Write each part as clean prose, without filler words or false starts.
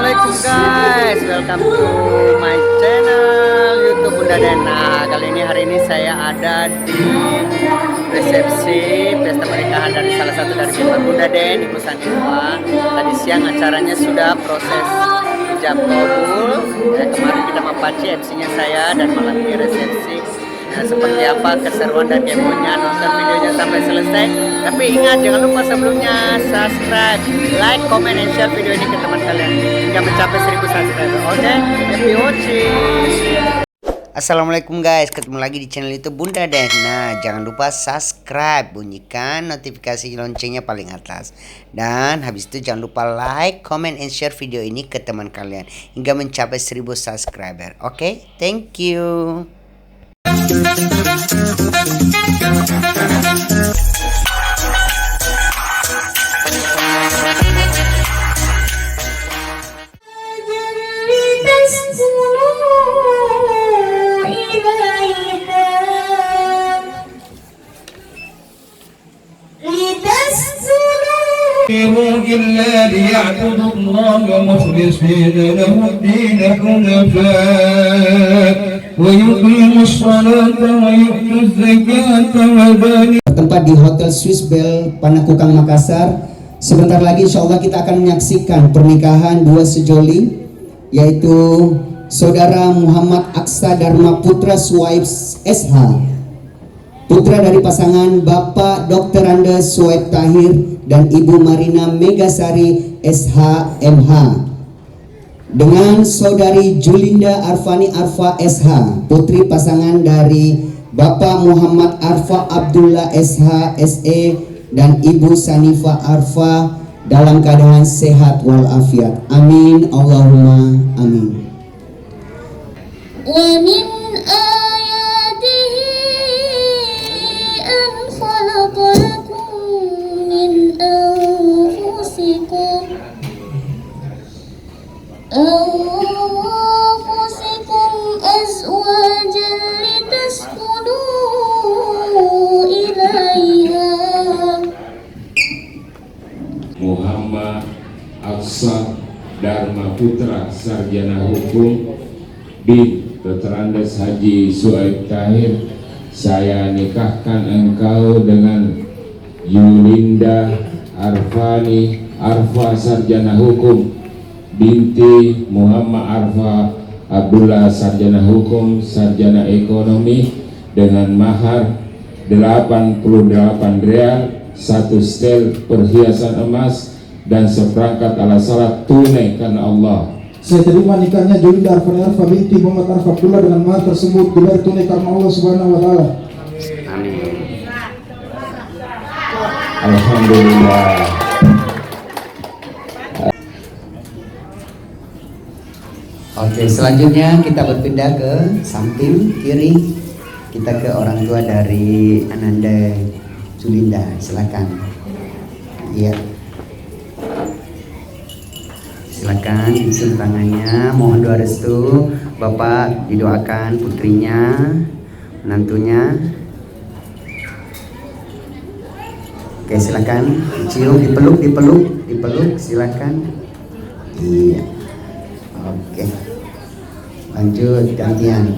Assalamualaikum guys, welcome to my channel YouTube Bunda Den. Nah, hari ini saya ada di resepsi pesta pernikahan dari salah satu dari member Bunda Den di Kusaniwa. Tadi siang acaranya sudah proses ijab kabul. Kemarin kita mapaci MC-nya saya dan malam ini resepsi. Nah, seperti apa keseruan dan keponya, nonton videonya sampai selesai. Tapi ingat, jangan lupa sebelumnya subscribe, like, comment, and share video ini ke teman kalian hingga mencapai 1000 subscriber. Oke, happy watching. Assalamualaikum guys, ketemu lagi di channel YouTube Bunda Den. Nah, jangan lupa subscribe, bunyikan notifikasi loncengnya paling atas. Dan habis itu jangan lupa like, comment, and share video ini ke teman kalian hingga mencapai 1000 subscriber. Oke, thank you. إلا ليعبدوا الله مخلصين له الدين حنفاء ويقيموا الصلاة ويؤتوا الزكاة وذلك. Bertempat di Hotel Swiss Bell Panakukang Makassar. Sebentar lagi insya Allah kita akan menyaksikan pernikahan dua sejoli, yaitu Saudara Muhammad Aksa Dharma Putra Suwaib SH, putra dari pasangan Bapak Dr. Andes Suwaib Tahir dan Ibu Marina Megasari SH MH, dengan Saudari Julinda Arfani Arfa SH, putri pasangan dari Bapak Muhammad Arfa Abdullah SH SE dan Ibu Sanifa Arfa dalam keadaan sehat walafiat. Amin Allahumma amin. ومن آياته أن خلق لكم من أنفسكم أزواجا لتسكنوا إليها. Muhammad Aksa Dharma Putra Sarjana Hukum bin Dr. Andes Haji Suwaib Tahir, saya nikahkan engkau dengan Yulinda Arfani Arfa Sarjana Hukum binti Muhammad Arfa Abdullah Sarjana Hukum Sarjana Ekonomi dengan mahar 88 real, 1 setel perhiasan emas dan seperangkat alat salat tunai karena Allah. Saya terima nikahnya Julinda Arfani Arfa binti Muhammad Arfa Abdullah dengan mahar tersebut dibayar tunai karena Allah Subhanahu wa taala. Amin. Alhamdulillah. Oke, selanjutnya kita berpindah ke samping kiri. Kita ke orang tua dari Ananda Julinda, silakan. Iya. Silakan disuruh tangannya, mohon doa restu. Bapak didoakan putrinya, menantunya. Oke, silakan cium, dipeluk, silakan. Iya. Oke. Lanjut gantian.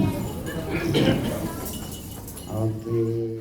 Oke.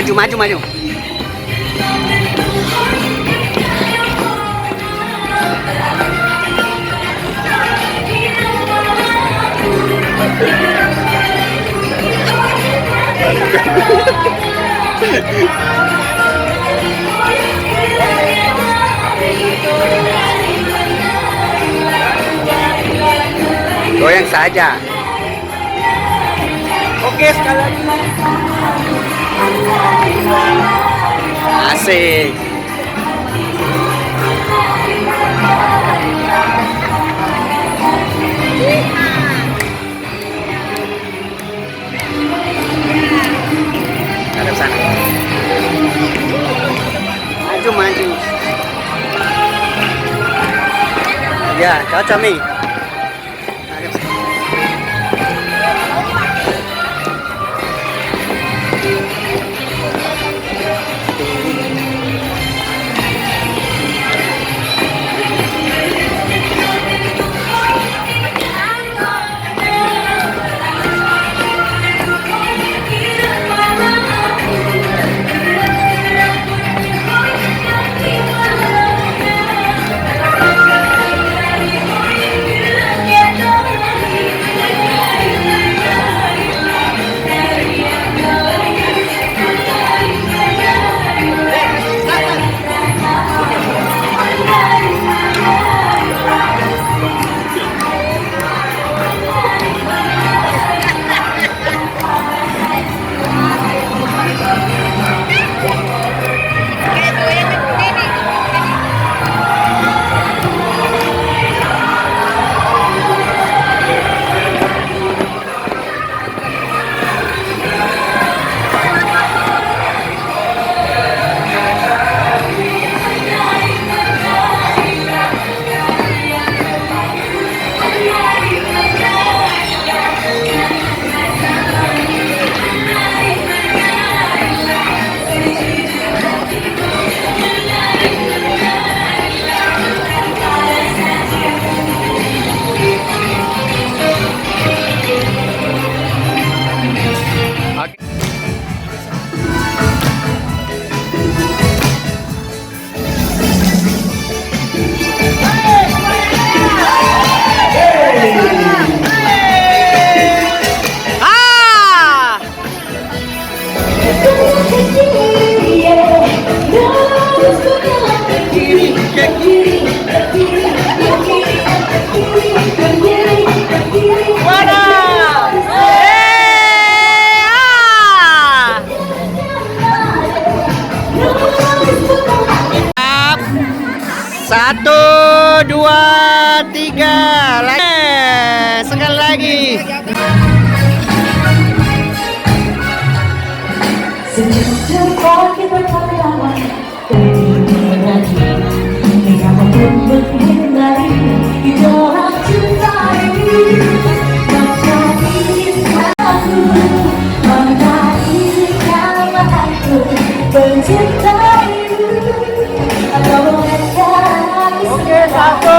Maju, maju, maju. Goyang saja. Oke, sekali lagi. Asik. Ada sana. Maju, maju. Ya, cocok nih. Satu, dua, tiga, sekali lagi. Oke, satu,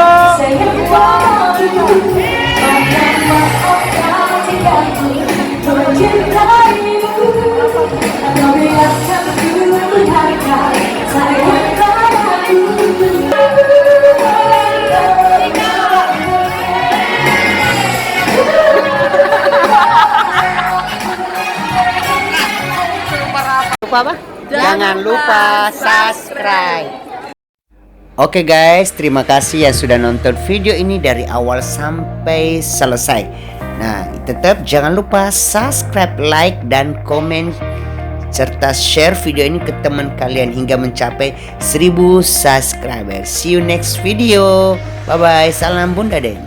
lupa apa? Jangan lupa subscribe. Oke guys, terima kasih yang sudah nonton video ini dari awal sampai selesai. Nah, tetap jangan lupa subscribe, like, dan komen serta share video ini ke teman kalian hingga mencapai 1000 subscriber. See you next video. Bye bye. Salam Bunda deh.